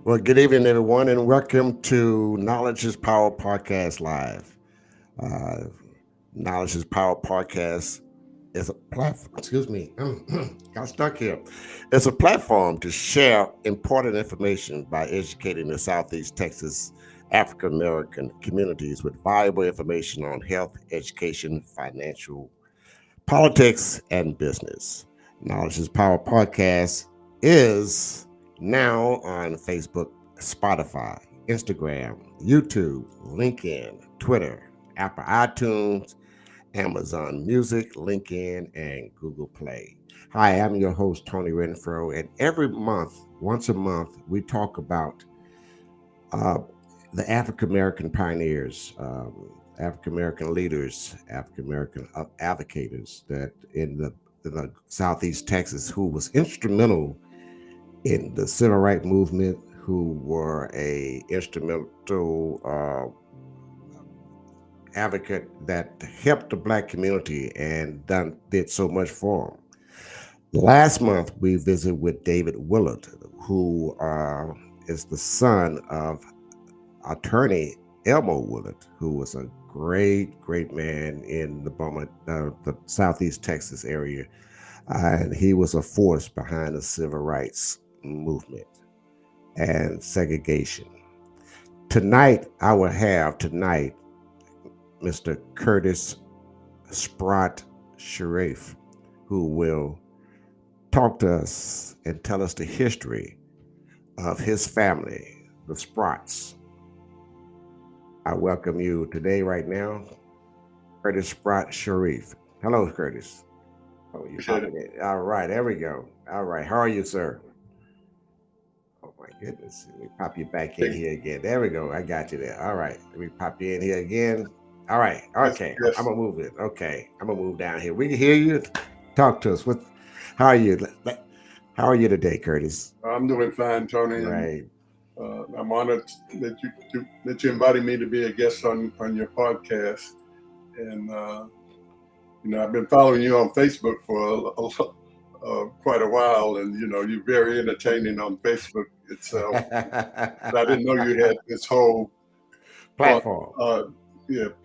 Well, good evening, everyone, and welcome to Knowledge is Power Podcast Live. Uh, Knowledge is Power Podcast is a platform. Excuse me, got stuck here. It's a platform to share important information by educating the Southeast Texas African American communities with valuable information on health, education, financial, politics, and business. Knowledge is Power Podcast is now on Facebook, Spotify, Instagram, YouTube, LinkedIn, Twitter, Apple iTunes, Amazon Music, LinkedIn, and Google Play. Hi, I'm your host, Tony Renfro, and every month, once a month, we talk about uh, the African American pioneers, African American leaders, African American advocates that in the Southeast Texas who was instrumental in the civil rights movement, who were a instrumental advocate that helped the black community and did so much for them. Last month, we visited with David Willard, who is the son of attorney Elmo Willard, who was a great man in the Southeast Texas area. And he was a force behind the civil rights movement and segregation. I will have Mr. Curtis Sprott Sharif, who will talk to us and tell us the history of his family, the Sprotts. I welcome you today, right now, Curtis Sprott Sharif. Hello, Curtis. Oh, you popping it. All right, there we go. All right, how are you, sir? Oh my goodness. Let me pop you back in here again. There we go. I got you there. All right. Let me pop you in here again. All right. Okay. Yes. I'm gonna move it. Okay. I'm gonna move down here. We can hear you. Talk to us. How are you? How are you today, Curtis? I'm doing fine, Tony. Right. I'm honored that you invited me to be a guest on your podcast. And I've been following you on Facebook for quite a while, and you're very entertaining on Facebook itself. But I didn't know you had this whole platform,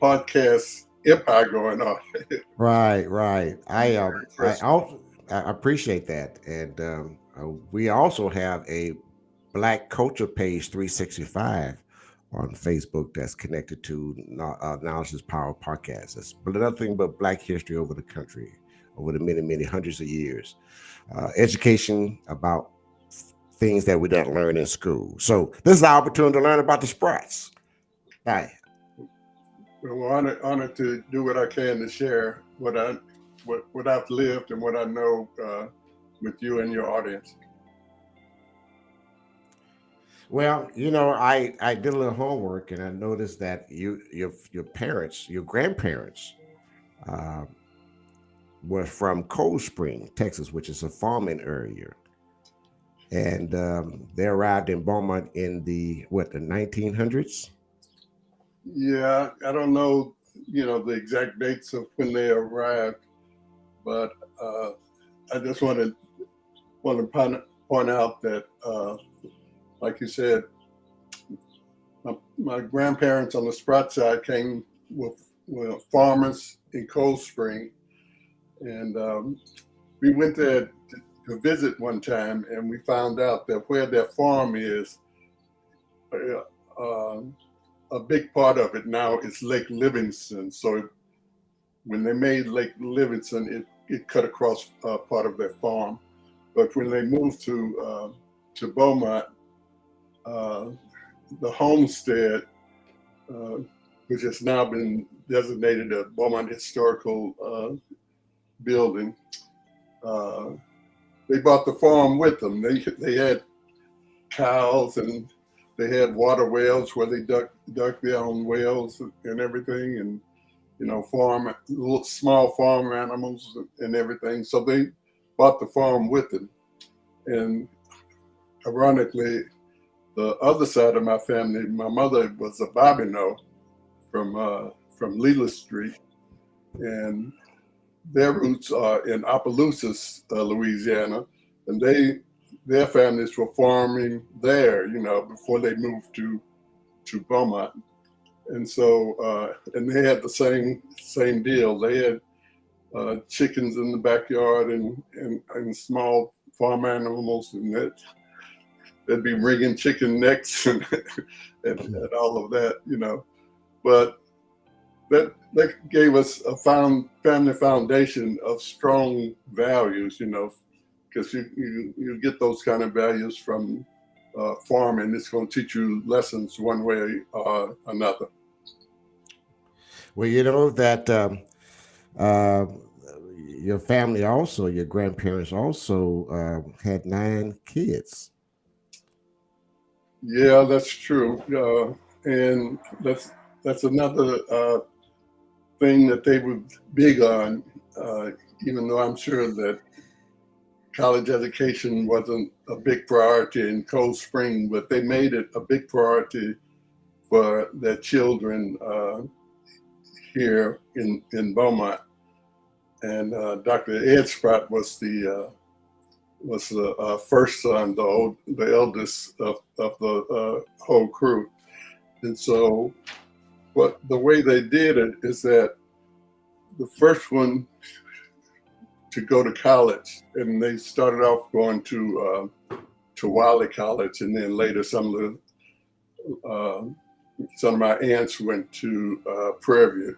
podcast empire going on. Right. I appreciate that, and we also have a Black Culture Page 365 on Facebook that's connected to Knowledge is Power podcast. It's nothing but Black history over the country, over the many hundreds of years. Education about things that we didn't learn in school. So this is our opportunity to learn about the Sprotts. Hi. Well, honored to do what I can to share what I've lived and what I know with you and your audience. Well, I did a little homework and I noticed that your parents, your grandparents, were from Cold Spring, Texas, which is a farming area, and they arrived in Beaumont in the 1900s. Yeah, I don't know, the exact dates of when they arrived, but I just want to point out that. Like you said, my grandparents on the Sprott side came with farmers in Cold Spring, and we went there to visit one time, and we found out that where their farm is, a big part of it now is Lake Livingston. So when they made Lake Livingston, it cut across part of their farm. But when they moved to Beaumont, the homestead, which has now been designated a Beaumont Historical Building, they bought the farm with them. They had cows and they had water wells where they dug their own wells and everything, and small farm animals and everything. So they bought the farm with them, and ironically, the other side of my family, my mother was a Bobino from Leela Street, and their roots are in Opelousas, Louisiana, and they their families were farming there, before they moved to Beaumont. And so, and they had the same deal. They had chickens in the backyard and small farm animals, and they'd be wringing chicken necks and all of that. But that gave us a family foundation of strong values, because you get those kind of values from farming. It's going to teach you lessons one way or another. Well, you know that uh, your family also, your grandparents also had 9 kids. Yeah, that's true. And that's another thing that they were big on, even though I'm sure that college education wasn't a big priority in Cold Spring, but they made it a big priority for their children here in Beaumont. And Dr. Ed Sprott was the first son, the eldest of the whole crew. And so, the way they did it is that the first one to go to college, and they started off going to Wiley College, and then later some of my aunts went to Prairie View,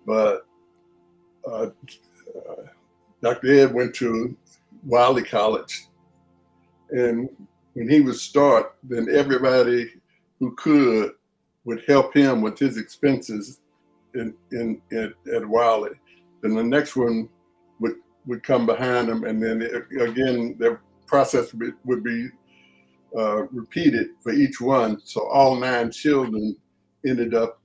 but Dr. Ed went to Wiley College, and when he would start, then everybody who could would help him with his expenses at Wiley. Then the next one would come behind him, and then again the process would be repeated for each one. So all 9 children ended up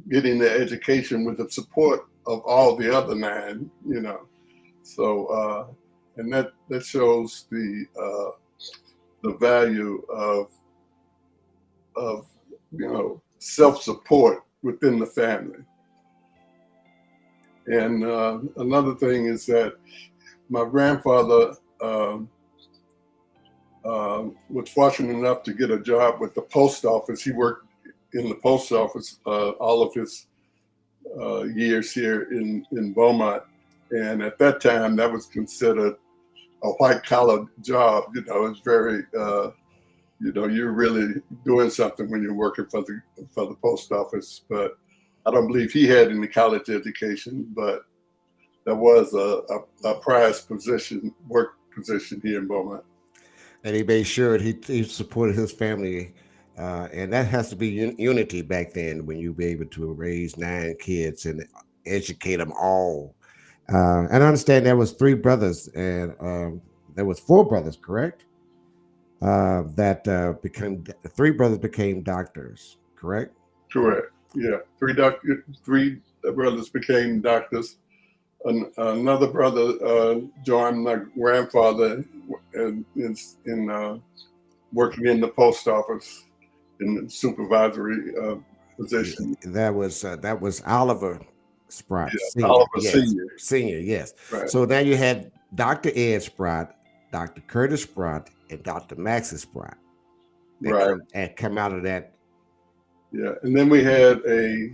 getting their education with the support of all the other 9. So and that shows the value of self-support within the family. And another thing is that my grandfather was fortunate enough to get a job with the post office. He worked in the post office all of his years here in Beaumont. And at that time, that was considered a white collar job. It's very, you're really doing something when you're working for the post office. But I don't believe he had any college education, but that was a prized work position here in Beaumont. And he made sure he supported his family. And that has to be unity back then when you be able to raise 9 kids and educate them all. And I understand there was 3 brothers, and there was 4 brothers, correct? That became 3 brothers became doctors, correct? Correct. Yeah, 3 brothers became doctors. Another brother joined my grandfather in working in the post office in the supervisory position. That was Oliver Sprott Yeah, Senior. Oliver Yes, Senior. Senior. Yes. Right. So now you had Dr. Ed Sprott, Dr. Curtis Sprott, and Dr. Maxie Sprott. Right. Come out of that. Yeah, and then we had a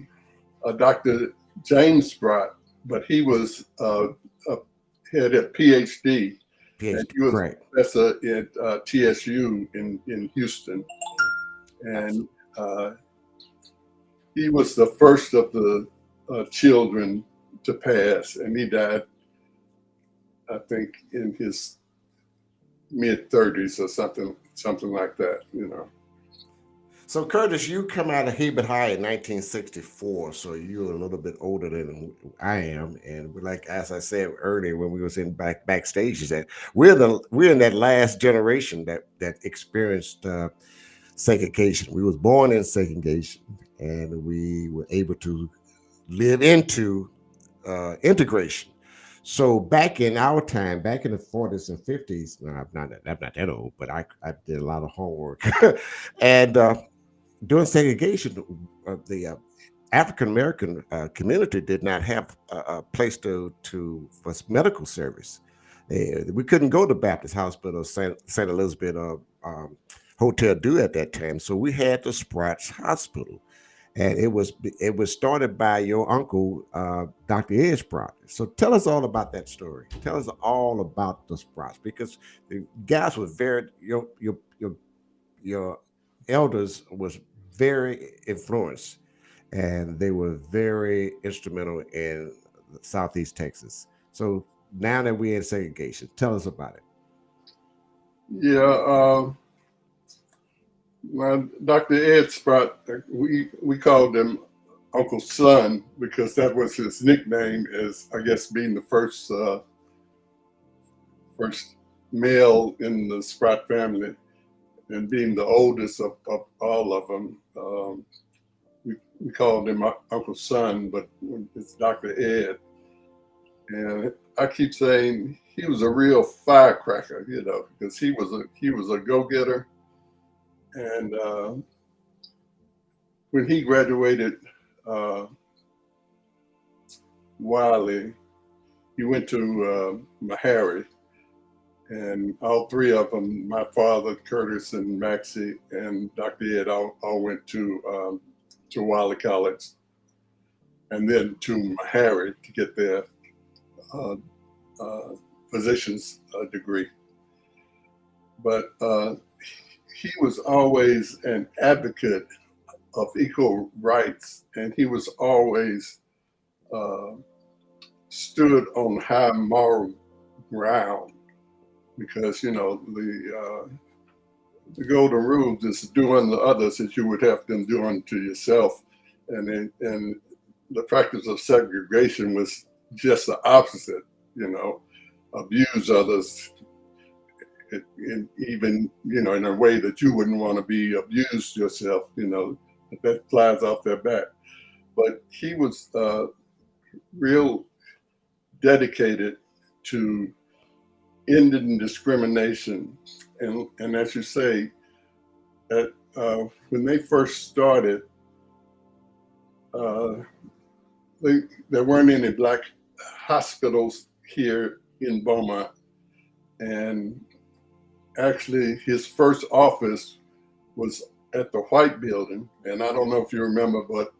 Dr. James Sprott, but he was had a PhD. PhD, and he was correct. professor at TSU in Houston, and he was the first of the children to pass, and he died, I think, in his mid-30s or something like that. So Curtis, you come out of Hebert High in 1964, so you're a little bit older than I am, and we're like, as I said earlier when we was in backstage, is that we're in that last generation that experienced segregation. We was born in segregation, and we were able to live into integration. So back in our time, back in the 40s and 50s, no, I'm not that old, but I did a lot of homework, and during segregation, the African American community did not have a place for medical service. We couldn't go to Baptist Hospital, St. Elizabeth, Hotel Do at that time, so we had the Sprott Hospital, and it was started by your uncle, Dr. Ed Sprott. So tell us all about that story. Tell us all about the Sprotts, because the guys were very your elders was very influenced, and they were very instrumental in Southeast Texas. So now that we're in segregation, tell us about it. Yeah, Dr. Ed Sprott, we called him Uncle Son because that was his nickname, as I guess being the first male in the Sprott family and being the oldest of all of them. We called him Uncle Son, but it's Dr. Ed. And I keep saying he was a real firecracker, because he was a go-getter. And when he graduated Wiley, he went to Meharry, and all three of them, my father, Curtis, and Maxie, and Dr. Ed, all went to Wiley College, and then to Meharry to get their physician's degree. But he was always an advocate of equal rights, and he was always stood on high moral ground, because the golden rules is do unto others as you would have them do unto yourself, and the practice of segregation was just the opposite. Abuse others, even in a way that you wouldn't want to be abused yourself. That flies off their back. But he was real dedicated to ending discrimination, and as you say, that when they first started, there weren't any black hospitals here in Beaumont, and actually his first office was at the White Building. And I don't know if you remember, but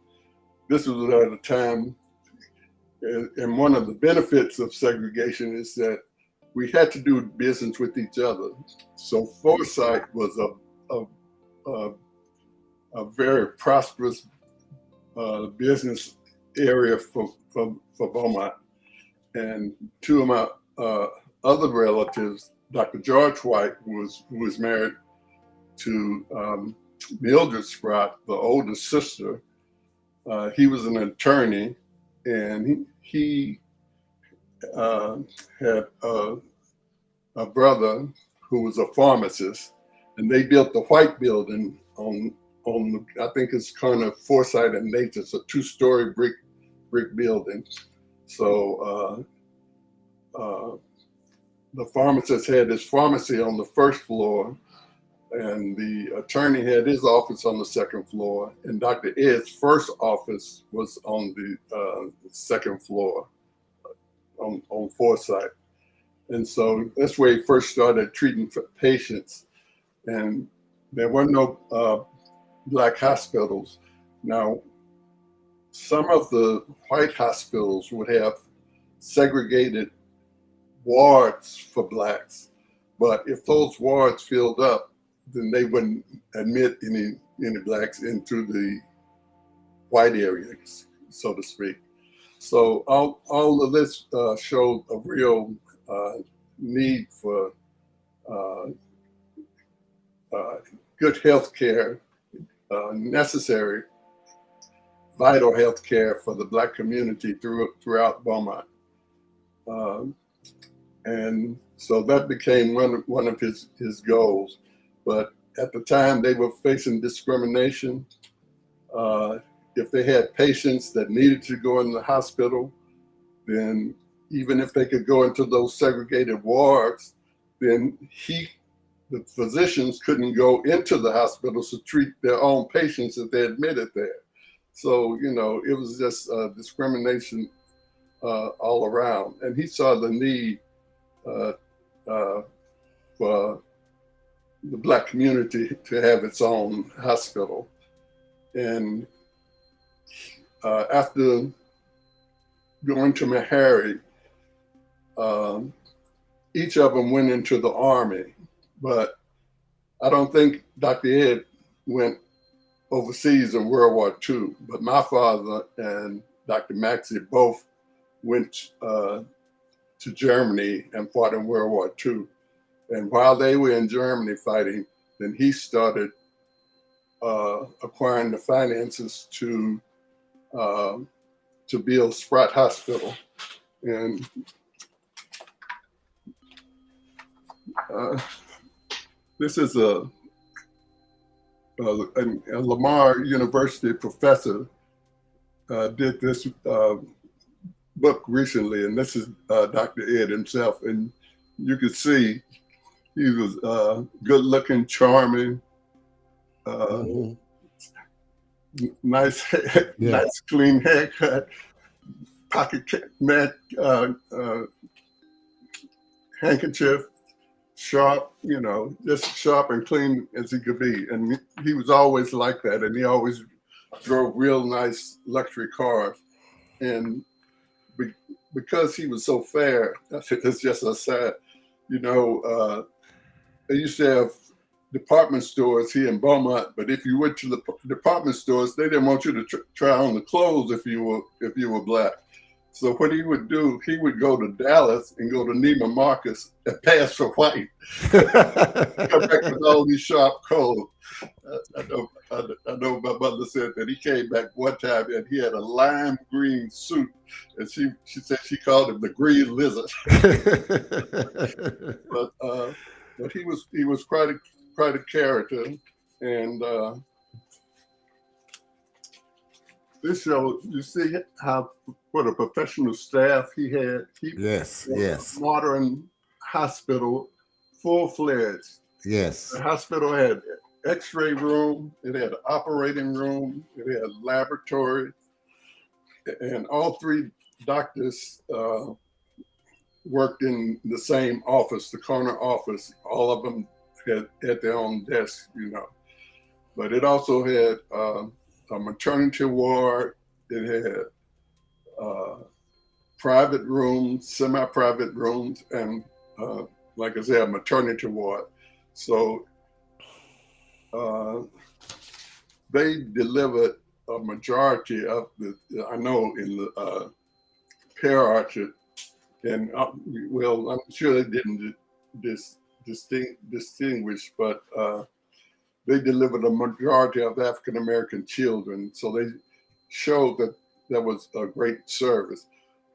this was at a time, and one of the benefits of segregation is that we had to do business with each other. So Forsyth was a very prosperous business area for Beaumont. And two of my other relatives, Dr. George White, who was married to Mildred Sprott, the oldest sister. He was an attorney, and he had a brother who was a pharmacist, and they built the White Building on I think it's kind of Forsyth and Nature. It's a 2-story brick building. So the pharmacist had his pharmacy on the first floor, and the attorney had his office on the second floor, and Dr. Ed's first office was on the second floor on Forsyth. And so that's where he first started treating patients. And there were no black hospitals. Now, some of the white hospitals would have segregated wards for blacks, but if those wards filled up, then they wouldn't admit any blacks into the white areas, so to speak. So all of this showed a real need for good health care, necessary, vital health care for the black community throughout Beaumont. And so that became one of his goals. But at the time, they were facing discrimination. If they had patients that needed to go in the hospital, then even if they could go into those segregated wards, then the physicians couldn't go into the hospitals to treat their own patients if they admitted there. So, it was just discrimination all around. And he saw the need uh, uh, for the black community to have its own hospital. And after going to Meharry, um, each of them went into the Army, but I don't think Dr. Ed went overseas in World War II. But my father and Dr. Maxey both went to Germany and fought in World War II. And while they were in Germany fighting, then he started acquiring the finances to build Sprott Hospital. And this is a Lamar University professor did this book recently, and this is Dr. Ed himself. And you could see he was good looking, charming, nice, nice clean haircut, pocket handkerchief, sharp, just sharp and clean as he could be. And he was always like that. And he always drove real nice luxury cars. And because he was so fair, that's just a sad, they used to have department stores here in Beaumont, but if you went to the department stores, they didn't want you to try on the clothes if you were black. So what he would do, he would go to Dallas and go to Neiman Marcus and pass for white. Come back with all these sharp coats. I know my mother said that he came back one time and he had a lime green suit, and she said she called him the Green Lizard. But he was quite a character, and this show, you see what a professional staff he had. Yes. A modern hospital, full-fledged. Yes. The hospital had X-ray room, it had an operating room, it had laboratory, and all three doctors worked in the same office, the corner office. All of them had their own desk, But it also had a maternity ward. It had private rooms, semi-private rooms, and like I said, a maternity ward. So they delivered a majority of in the Pear Orchard, and I'm sure they didn't distinguish, but they delivered a majority of African American children. So they showed that there was a great service.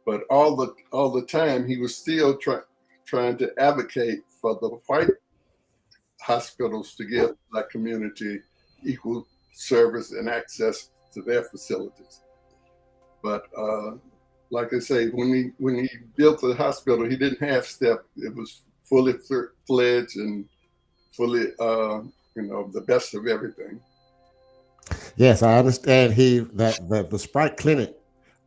But all the time, he was still trying to advocate for the white hospitals to give that community equal service and access to their facilities. But like I say, when he built the hospital, he didn't half step. It was fully fledged and fully, the best of everything. Yes, I understand that the Sprite Clinic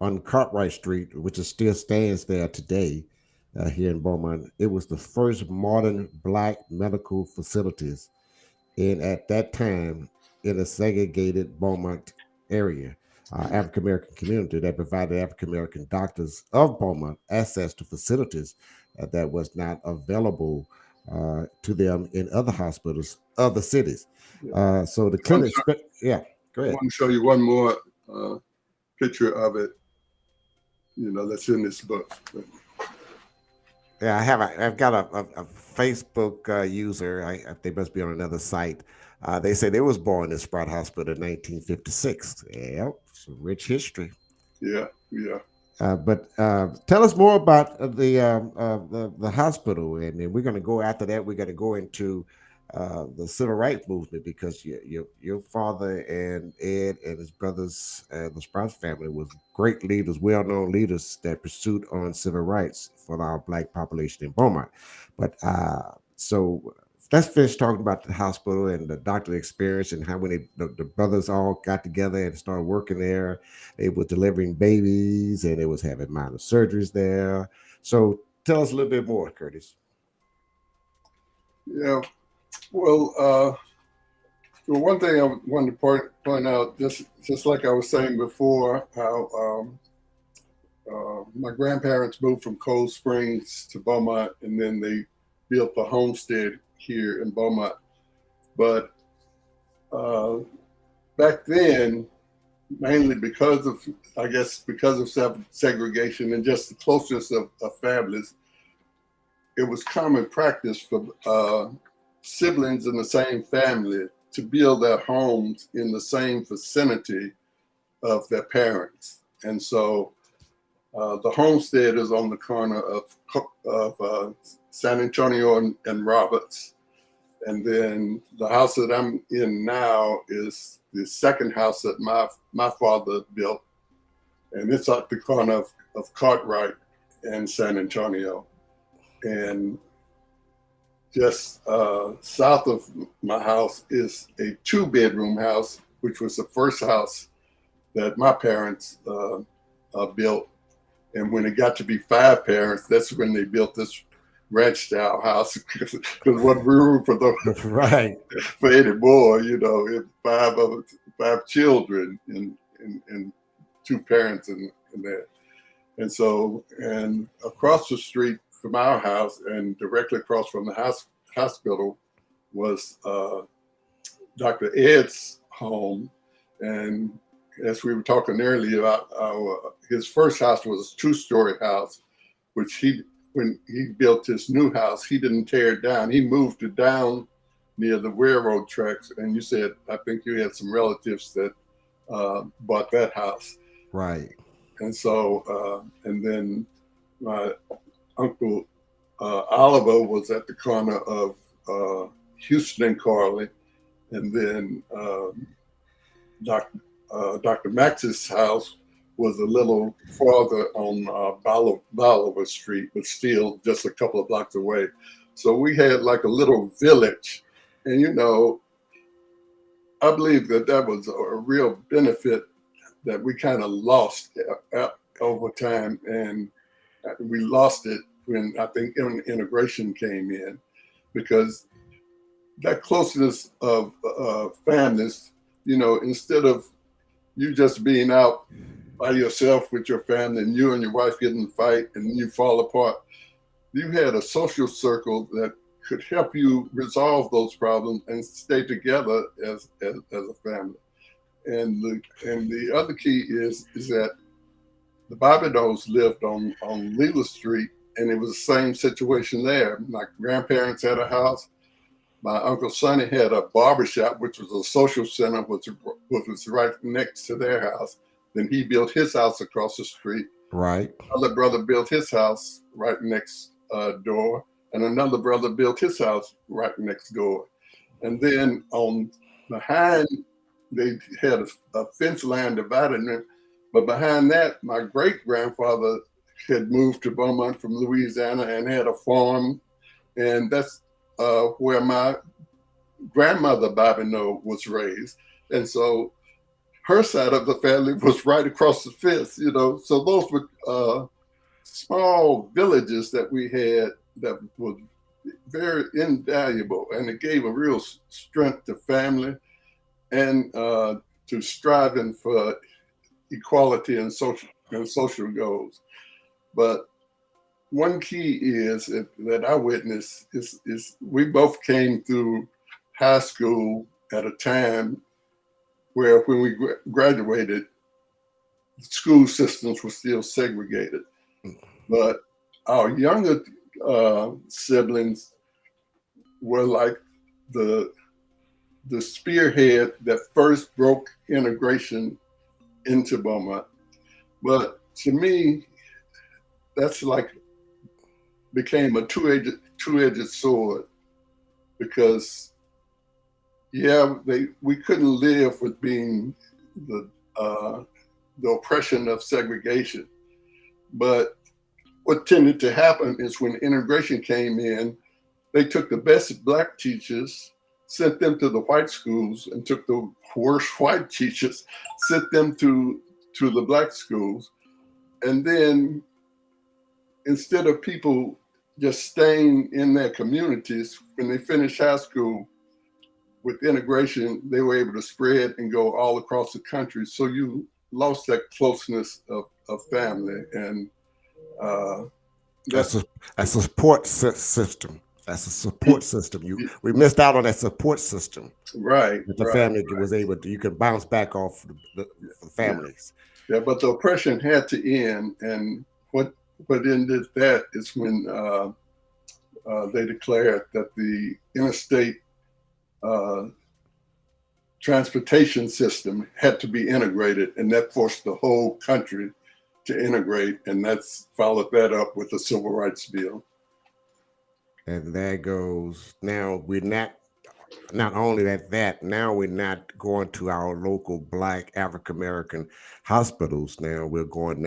on Cartwright Street, which is still stands there today here in Beaumont, it was the first modern black medical facilities at that time in a segregated Beaumont area. African American community that provided African American doctors of Beaumont access to facilities that was not available to them in other hospitals, other cities. So the clinic, go ahead. I want to show you one more picture of it, that's in this book. Yeah, I've got a Facebook user. They must be on another site. They say they was born in Sprott Hospital in 1956. Yeah, it's a rich history. Yeah. But tell us more about the hospital, and then we're going to go after that. We're going to go into the civil rights movement, because your father and Ed and his brothers and the Sprott family was great leaders, well-known leaders that pursued on civil rights for our black population in Beaumont. But so let's finish talking about the hospital and the doctor experience, and how when the brothers all got together and started working there, they were delivering babies and they was having minor surgeries there. So Tell us a little bit more, Curtis. Yeah. Well, one thing I wanted to point out, just like I was saying before, how my grandparents moved from Cold Springs to Beaumont, and then they built the homestead here in Beaumont. But back then, mainly because of, I guess, because of segregation and just the closeness of families, it was common practice for siblings in the same family to build their homes in the same vicinity of their parents. And so the homestead is on the corner of San Antonio and Roberts. And then the house that I'm in now is the second house that my father built. And it's at the corner of Cartwright and San Antonio. And just south of my house is a 2-bedroom house, which was the first house that my parents built. And when it got to be 5 parents, that's when they built this ranch style house, because what room for the Right. for any more, you know, 5 children and 2 parents in there. And so, and across the street from our house and directly across from the hospital was Dr. Ed's home. And as we were talking earlier about his first house was a 2-story house, which when he built his new house, he didn't tear it down. He moved it down near the railroad tracks. And you said, I think you had some relatives that bought that house. Right. And so, and then my uncle Oliver was at the corner of Houston and Carley. And then Dr. Max's house was a little farther on Bolivar Street, but still just a couple of blocks away. So we had like a little village. And, you know, I believe that was a real benefit that we kind of lost over time. And we lost it when I think integration came in, because that closeness of families, you know, instead of you just being out by yourself with your family and you and your wife get in a fight and you fall apart, you had a social circle that could help you resolve those problems and stay together as a family. And the other key is that the Bobineaus lived on Leela Street, and it was the same situation there. My grandparents had a house. My Uncle Sonny had a barbershop, which was a social center, which was right next to their house. Then he built his house across the street. Right. Another brother built his house right next door, and another brother built his house right next door. And then on behind, they had a fence line dividing it. But behind that, my great-grandfather had moved to Beaumont from Louisiana and had a farm. And that's where my grandmother Bobineau was raised. And so her side of the family was right across the fence, you know. So those were small villages that we had that was very invaluable. And it gave a real strength to family and to striving for equality and social goals. But one key is that I witnessed is we both came through high school at a time where when we graduated, school systems were still segregated. But our younger siblings were like the spearhead that first broke integration into Beaumont. But to me, that's like became a two-edged sword, because we couldn't live with being the oppression of segregation. But what tended to happen is when integration came in, they took the best Black teachers, sent them to the white schools, and took the worst white teachers, sent them to the Black schools. And then instead of people just staying in their communities, when they finished high school, with integration, they were able to spread and go all across the country. So you lost that closeness of family, and uh, That's that's a support system. That's a support system. We missed out on that support system right, that the right, family was able to. You can bounce back off the yeah, families. yeah. But the oppression had to end, and what ended that is when they declared that the interstate uh, transportation system had to be integrated, and that forced the whole country to integrate, and that's followed that up with the Civil Rights Bill. And there goes. Now we're not only that now we're not going to our local black African American hospitals. We're going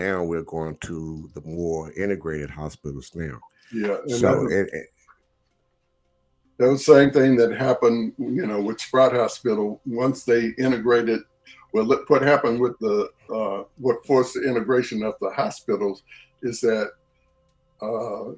to the more integrated hospitals now. Yeah, and So that was the same thing that happened, with Sprott Hospital. Once they integrated, well, look, what happened with what forced the integration of the hospitals is that uh,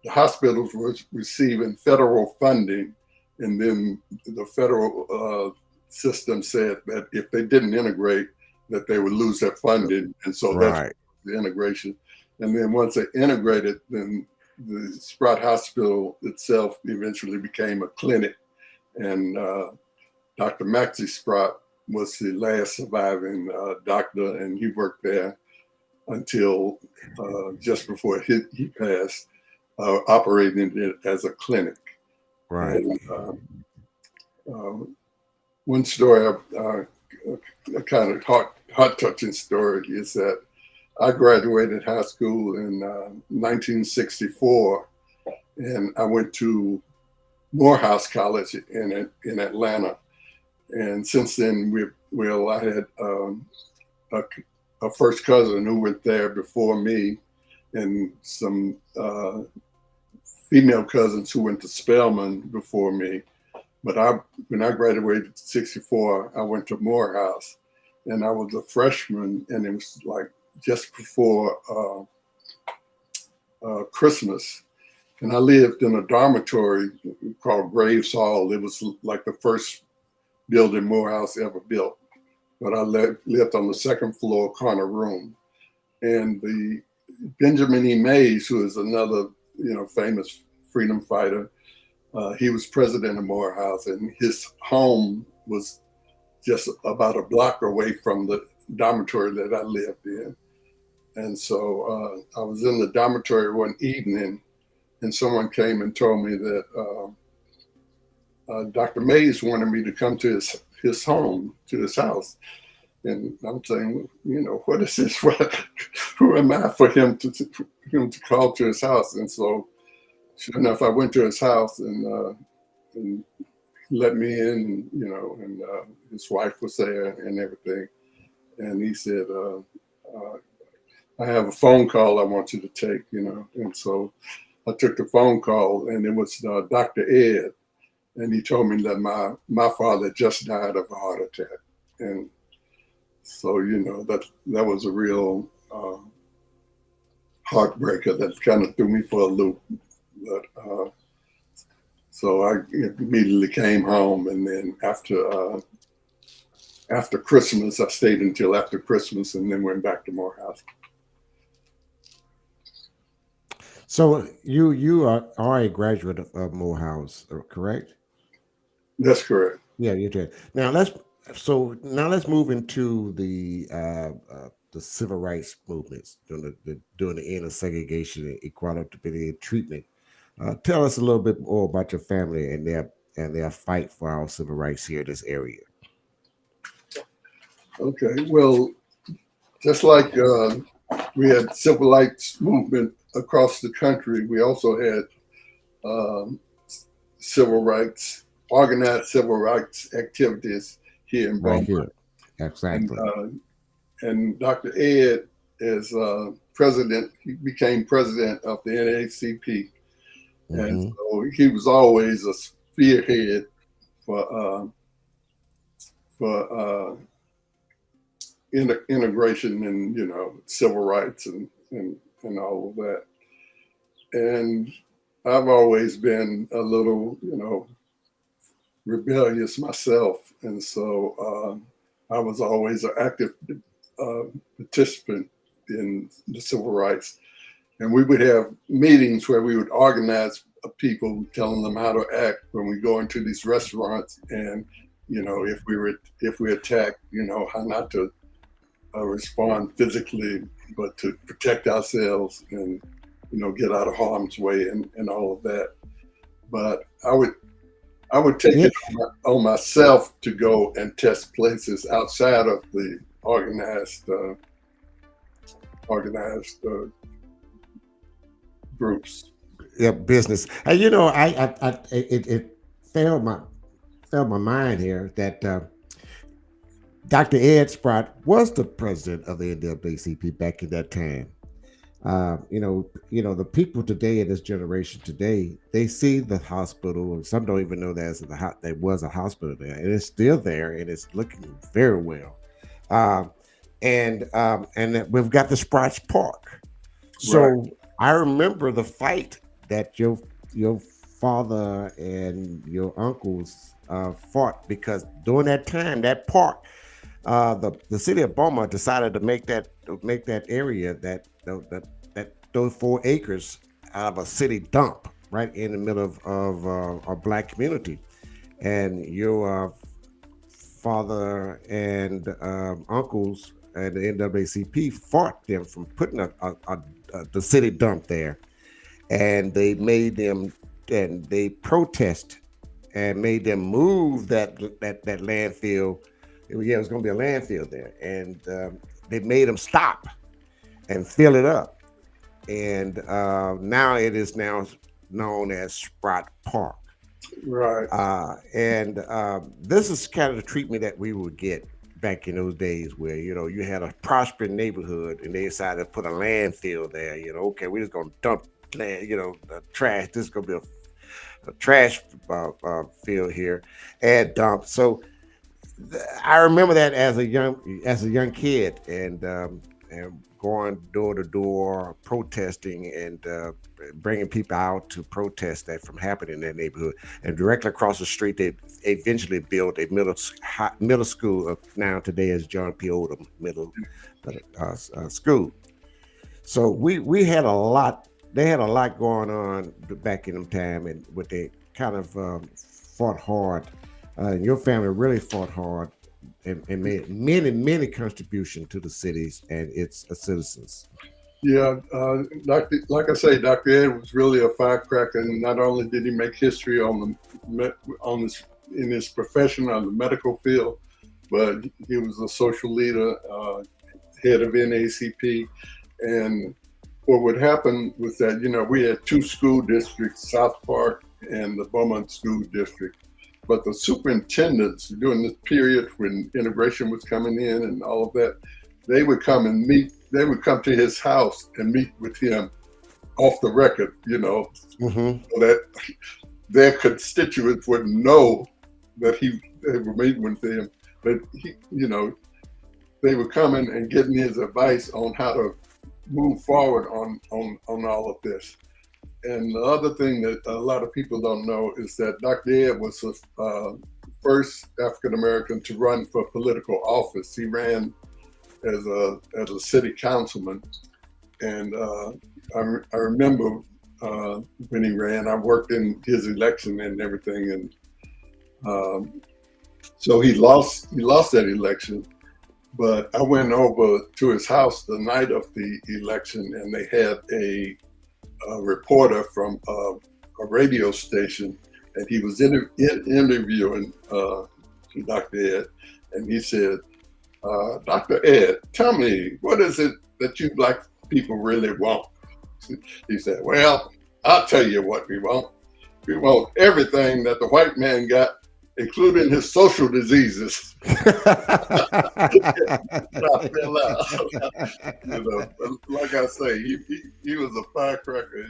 the hospitals were receiving federal funding, and then the federal system said that if they didn't integrate, that they would lose their funding, and so that's right, the integration. And then once they integrated, then the Sprott Hospital itself eventually became a clinic, and Dr. Maxie Sprott was the last surviving doctor, and he worked there until just before he passed, operating it as a clinic. right. And one story, a kind of heart touching story, is that I graduated high school in 1964, and I went to Morehouse College in Atlanta. And since then, I had a first cousin who went there before me, and some female cousins who went to Spelman before me. But when I graduated in '64, I went to Morehouse, and I was a freshman, and it was like just before Christmas. And I lived in a dormitory called Graves Hall. It was like the first building Morehouse ever built. But I lived on the second floor corner room. And the Benjamin E. Mays, who is another, famous freedom fighter, he was president of Morehouse, and his home was just about a block away from the dormitory that I lived in. And so I was in the dormitory one evening, and someone came and told me that Dr. Mays wanted me to come to his home, to his house. And I'm saying, what is this? Who am I for him to call to his house? And so, sure enough, I went to his house, and he let me in, and his wife was there and everything. And he said, I have a phone call I want you to take, And so I took the phone call, and it was Dr. Ed. And he told me that my father just died of a heart attack. And so, that was a real heartbreaker that kind of threw me for a loop. But so I immediately came home, and then after Christmas, I stayed until after Christmas, and then went back to Morehouse. So you are a graduate of Morehouse, correct? That's correct. Yeah, you did. Now let's move into the civil rights movements during the end of segregation, and equality, and treatment. Tell us a little bit more about your family and their fight for our civil rights here in this area. Okay. Well, just like we had civil rights movement across the country, we also had um, civil rights, organized civil rights activities here in Right Beaumont. here, And exactly. Dr. Ed is president. He became president of the NAACP, and Hmm. so he was always a spearhead for for integration and civil rights and all of that. And I've always been a little, rebellious myself, and so I was always an active uh, participant in the civil rights. And we would have meetings where we would organize people, telling them how to act when we go into these restaurants, and if we attack, how not to respond physically, but to protect ourselves and get out of harm's way and all of that. But I would take Yeah, it on myself to go and test places outside of the organized groups. yeah, business. And it failed my mind here that Dr. Ed Sprott was the president of the NAACP back in that time. The people today in this generation today, they see the hospital, and some don't even know there was a hospital there, and it's still there, and it's looking very well. Um, and that we've got the Sprott Park. Right, So I remember the fight that your father and your uncles fought because during that time, that park, the city of Beaumont decided to make that area that those 4 acres out of a city dump right in the middle of a black community, and your father and uncles and the NAACP fought them from putting the city dump there, and they protest and made them move that landfill. Yeah, it was going to be a landfill there, and they made them stop and fill it up, and now it is now known as Sprott Park. right. And This is kind of the treatment that we would get back in those days, where you had a prospering neighborhood, and they decided to put a landfill there. Okay, we're just gonna dump the trash. This is gonna be a trash field here, and dump. So I remember that as a young kid, and going door to door protesting, and bringing people out to protest that from happening in that neighborhood. And directly across the street, they eventually built a middle school. Now today is John P. Odom School. So we had a lot. They had a lot going on back in them time, and what they kind of fought hard. Your family really fought hard, and made many contribution to the cities and its citizens. Yeah, like I say, Dr. Ed was really a firecracker, and not only did he make history on this in his profession on the medical field, but he was a social leader, head of NACP. And what would happen was that we had 2 school districts, South Park and the Beaumont School District. But the superintendents during this period when integration was coming in and all of that, they would come and meet. They would come to his house and meet with him off the record, Mm-hmm. so that their constituents would know that they were meeting with him. But they were coming and getting his advice on how to move forward on all of this. And the other thing that a lot of people don't know is that Dr. Ed was the first African American to run for political office. He ran as a city councilman, and I remember when he ran. I worked in his election and everything, and so he lost that election. But I went over to his house the night of the election, and they had a reporter from a radio station, and he was interviewing Dr. Ed, and he said, Dr. Ed, tell me, what is it that you black people really want? He said, well, I'll tell you what we want. We want everything that the white man got, including his social diseases. I fell out. Like I say, he was a firecracker.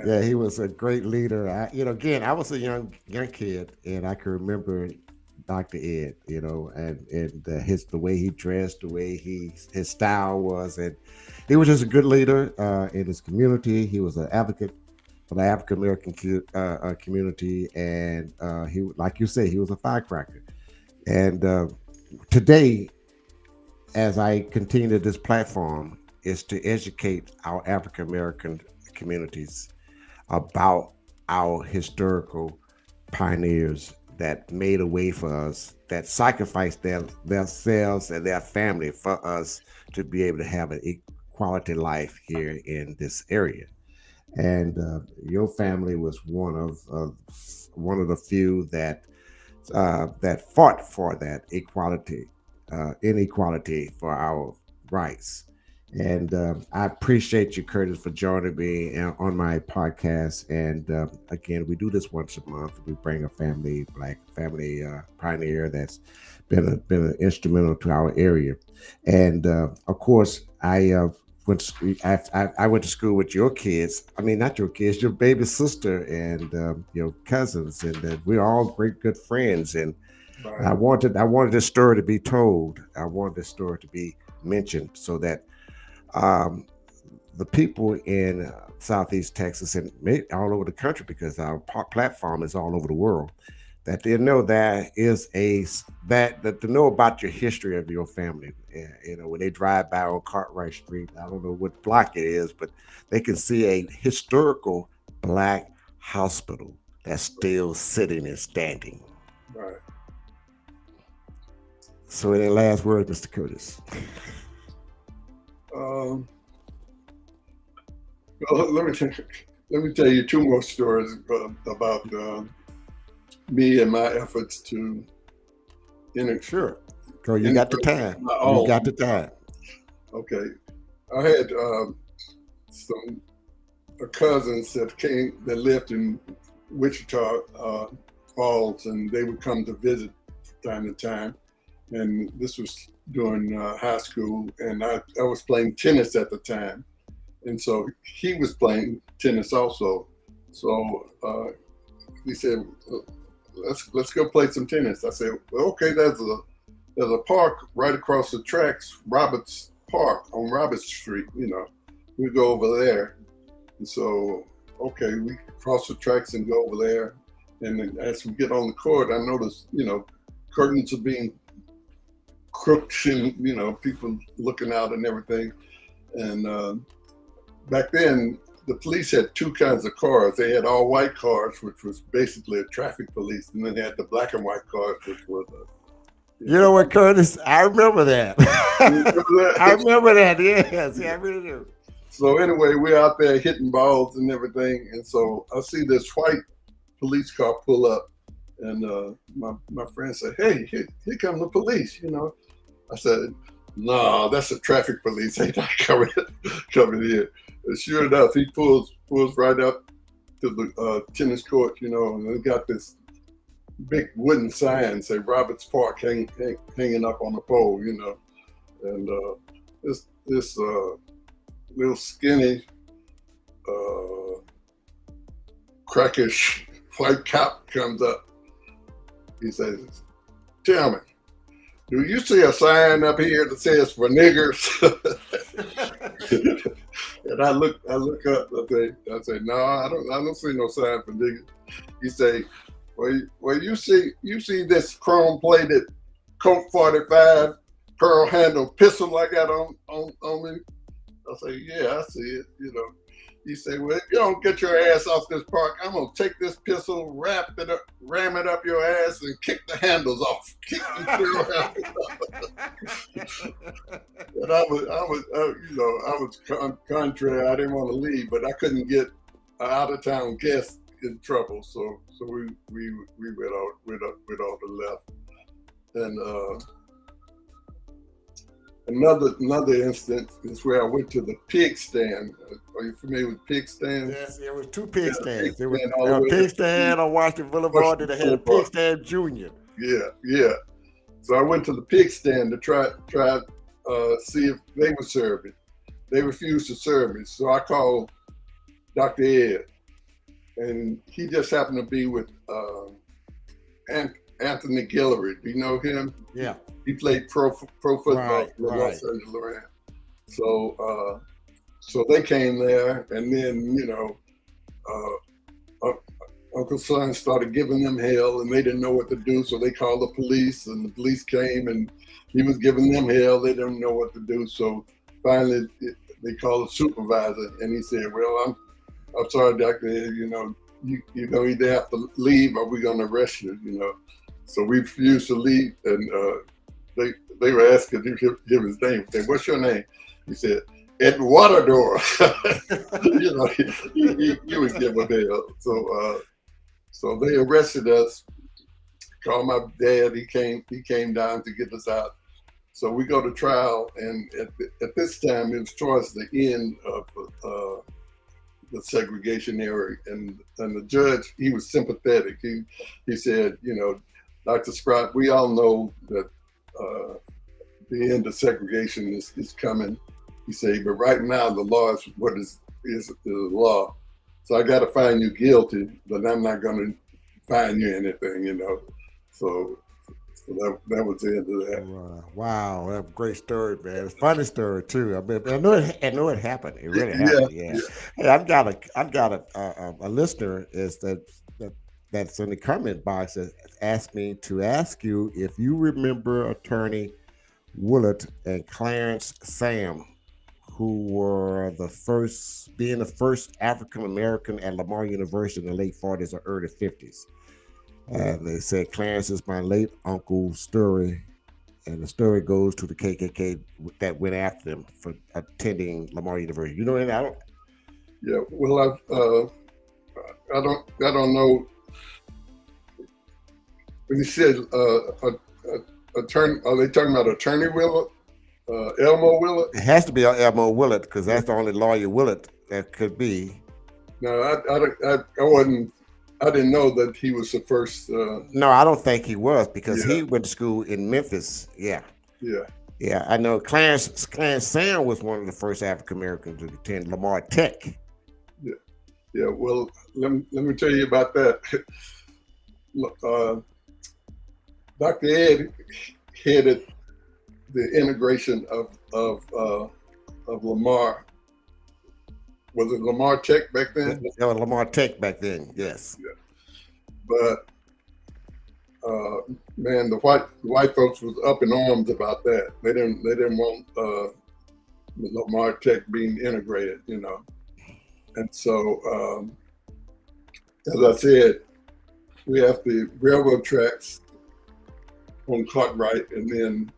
Yeah, he was a great leader. Again, I was a young kid, and I can remember Dr. Ed, and the way he dressed, the way his style was, and he was just a good leader in his community. He was an advocate for the African American community, and like you say, he was a firecracker. And today, as I continue this platform, is to educate our African American communities about our historical pioneers that made a way for us, that sacrificed themselves and their family for us to be able to have an equality life here in this area. And your family was one of the few that fought for that inequality for our rights. And I appreciate you, Curtis, for joining me on my podcast. And again, we do this once a month. We bring a black family pioneer that's been instrumental to our area. And of course, I went to school with your kids. I mean, not your kids, your baby sister and your cousins, and we're all great good friends. And Right. I wanted this story to be told. I wanted this story to be mentioned so that um, the people in Southeast Texas and all over the country, because our platform is all over the world, that they know there is that to know about your history of your family. When they drive by on Cartwright Street, I don't know what block it is, but they can see a historical black hospital that's still sitting and standing. Right. So, any last word, Mr. Curtis? Um, well, let me tell you two more stories about me and my efforts to Sure. So you got the time. You got the time. Okay. I had some cousins that lived in Wichita Falls, and they would come to visit from time to time. And this was during high school, and I was playing tennis at the time, and so he was playing tennis also. So he said, "Let's go play some tennis." I said, "Well, okay, there's a park right across the tracks, Roberts Park on Roberts Street. We go over there." And so, okay, we cross the tracks and go over there. And then as we get on the court, I noticed, curtains are being crooked and, people looking out and everything. And back then, the police had two kinds of cars. They had all white cars, which was basically a traffic police. And then they had the black and white cars, which was You know what, Curtis? I remember that. that? I remember that. Yes, yeah, I really do. So anyway, we're out there hitting balls and everything. And so I see this white police car pull up, and my friend said, "Hey, here come the police." I said, "No, that's the traffic police. They not coming here." And sure enough, he pulls right up to the tennis court, and they got this big wooden sign say Roberts Park hanging up on the pole, and this little skinny, crackish white cop comes up. He says, "Tell me, do you see a sign up here that says for niggers?" And I look up. I say, "No, I don't see no sign for niggers." He say, "Well, you see this chrome plated Colt 45 pearl handle pistol I got on me?" I say, "Yeah, I see it." He said, "Well, if you don't get your ass off this park, I'm gonna take this pistol, ram it up your ass, and kick the handles off." And I was contrary. I didn't want to leave, but I couldn't get an out of town guest in trouble, so we went on the left. And another instance is where I went to the pig stand. Are you familiar with pig stands? Yes, there was two pig stands. There was a pig stand on Washington Boulevard, and they had a pig stand junior. Yeah. So I went to the pig stand to try see if they would serve me. They refused to serve me, so I called Dr. Ed, and he just happened to be with Anthony Guillory. Do you know him? Yeah. He played pro football Right. for the Right. Los Angeles Rams. So they came there, and then Uncle Son started giving them hell, and they didn't know what to do, so they called the police, and the police came, and he was giving them hell. They didn't know what to do, so finally they called the supervisor, and he said, "Well, I'm sorry, doctor. You either have to leave or we're gonna arrest you." So we refused to leave, and they were asking him his name. They said, "What's your name?" He said, "Ed Waterdor." He was giving hell. So they arrested us. Called my dad. He came down to get us out. So we go to trial, and at this time it was towards the end of the segregation era, and the judge, he was sympathetic. He said, "Dr. Sprott, we all know that the end of segregation is coming." He said, "But right now the law is what is the law. So I got to find you guilty, but I'm not going to find you anything, So that was the end of that. Wow, that's a great story, man. It's a funny story too. I know it happened. It really Yeah, happened. Yeah. yeah. Hey, I've got a listener that's in the comment box that asked me to ask you if you remember attorney Willard and Clarence Sam, who were being the first African American at Lamar University in the late 40s or early 50s. And they said Clarence is my late uncle's story, and the story goes to the KKK that went after them for attending Lamar University. You know what I don't. Yeah. Well, I don't know. When you said attorney, are they talking about Attorney Willard, Elmo Willard? It has to be Elmo Willard because that's the only lawyer Willard that could be. No, I wasn't. I didn't know that he was the first. No, I don't think he was because Yeah, he went to school in Memphis. Yeah. yeah, Yeah, I know Clarence Sam was one of the first African Americans to attend Lamar Tech. yeah, yeah. Well, let me tell you about that. Dr. Ed headed the integration of Lamar. Was it Lamar Tech back then? That was Lamar Tech back then. Yes. Yeah. But man, the white folks was up in arms about that. They didn't want Lamar Tech being integrated, And so, as I said, we have the railroad tracks on Cartwright, and then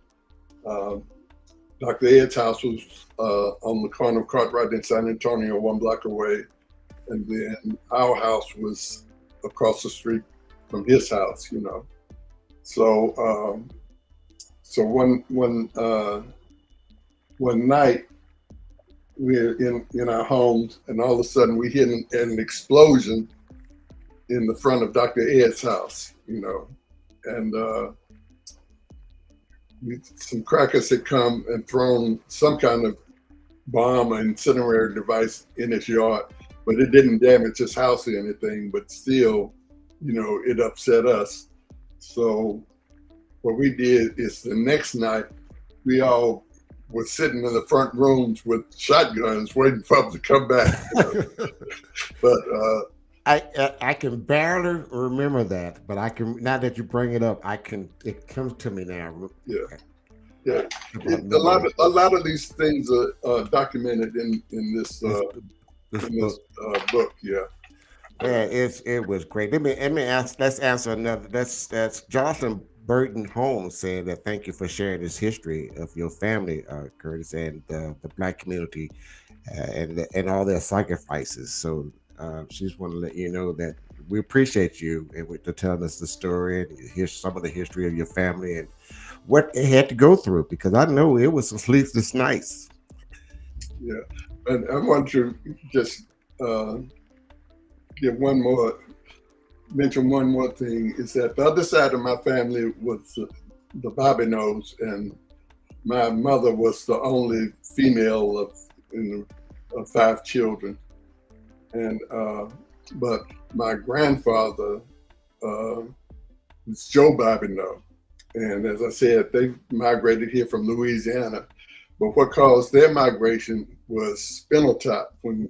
Dr. Ed's house was on the corner of Cartwright in San Antonio, 1 block away, and then our house was across the street from his house, So, so one night we're in our homes, and all of a sudden we hear an explosion in the front of Dr. Ed's house, and some crackers had come and thrown some kind of bomb or incendiary device in his yard, but it didn't damage his house or anything, but still, it upset us. So what we did is the next night, we all were sitting in the front rooms with shotguns waiting for them to come back. But I can barely remember that, but I can, now that you bring it up, it comes to me now. Yeah. A lot of these things are documented in this book. Yeah. Yeah, it was great. Let me ask. Let's answer another. That's Jocelyn Burton Holmes saying that thank you for sharing this history of your family, Curtis, and the Black community, and all their sacrifices. So she just want to let you know that we appreciate you and to telling us the story and here's some of the history of your family and what they had to go through, because I know it was some sleepless nights. Yeah, and I want to just mention one more thing, is that the other side of my family was the Bobby Nose, and my mother was the only female of 5 children, and but my grandfather It's Joe Bobineau. And as I said, they migrated here from Louisiana. But what caused their migration was spindletop. When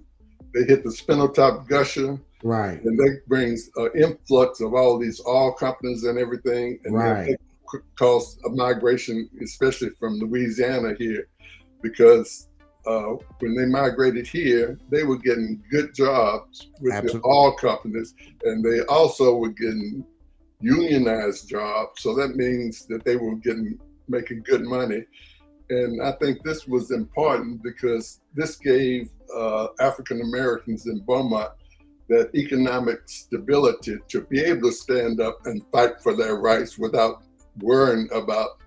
they hit the spindletop gusher, Right. and that brings an influx of all these oil companies and everything. And then Right. it caused a migration, especially from Louisiana here, because when they migrated here, they were getting good jobs with the Absolutely. oil companies, and they also were getting unionized jobs. So that means that they were making good money. And I think this was important because this gave African Americans in Beaumont that economic stability to be able to stand up and fight for their rights without worrying about,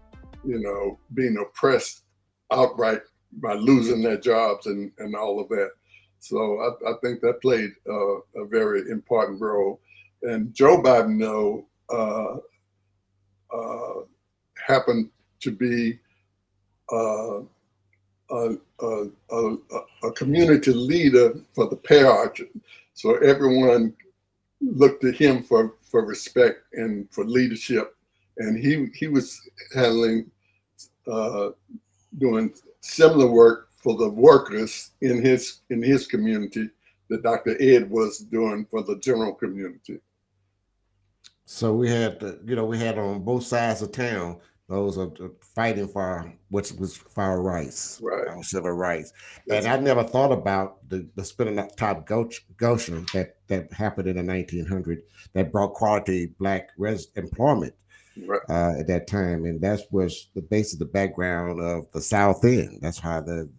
being oppressed outright by losing their jobs and all of that. So I think that played a very important role. And Joe Bobineau happened to be uh, a community leader for the pair. So everyone looked to him for respect and for leadership. And he was handling, doing similar work for the workers in his community that Dr. Ed was doing for the general community. So we had, we had on both sides of town those are fighting for what was for our rights, Right. our civil rights. And That's I never thought about the spinning top Goshen that happened in the 1900s that brought quality black employment right. at that time, and that was the base of the background of the South End. That's how the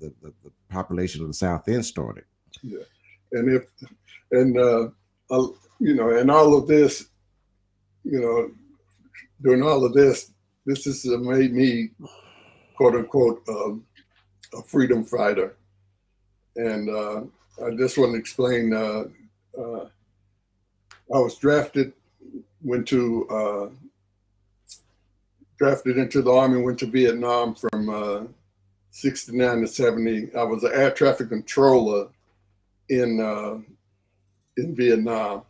population of the South End started. Yeah. And and and all of this, doing all of this, this has made me, quote unquote, a freedom fighter. And I just want to explain. I was drafted into the Army, went to Vietnam from 69 to 70. I was an air traffic controller in Vietnam,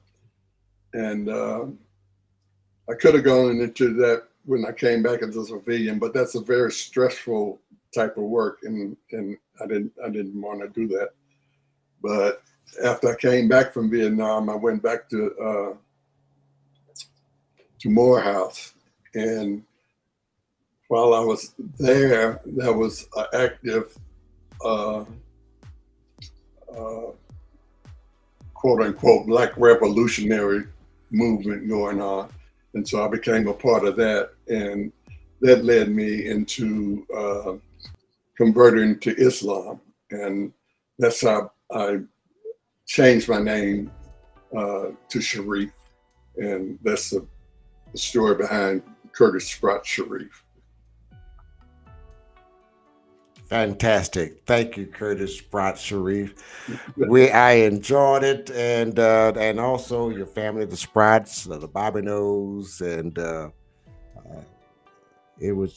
and I could have gone into that when I came back as a civilian, but that's a very stressful type of work, and I didn't want to do that. But after I came back from Vietnam, I went back to Morehouse, and while I was there, there was an active quote unquote Black revolutionary movement going on. And so I became a part of that. And that led me into converting to Islam. And that's how I changed my name to Sharif. And that's the story behind Curtis Sprott Sharif. Fantastic. Thank you, Curtis Sprott Sharif. I enjoyed it, and also your family, the Sprotts, the Bobineaus, and it was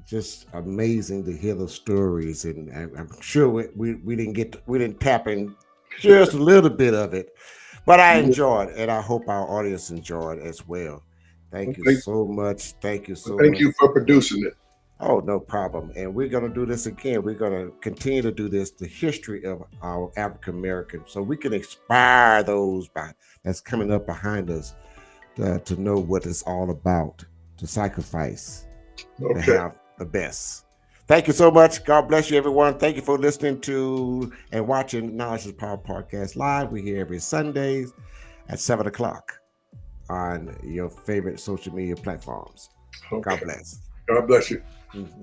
just amazing to hear the stories. And I'm sure we didn't tap in just a little bit of it, but I enjoyed, and I hope our audience enjoyed as well. Thank you so much. Thank you so much. Thank you for producing it. Oh, no problem. And we're going to do this again. We're going to continue to do this, the history of our African Americans, so we can inspire those that's coming up behind us to know what it's all about, to sacrifice, to have the best. Thank you so much. God bless you, everyone. Thank you for listening to and watching Knowledge is Power Podcast Live. We're here every Sundays at 7 o'clock on your favorite social media platforms. God bless. God bless you. Mm-hmm.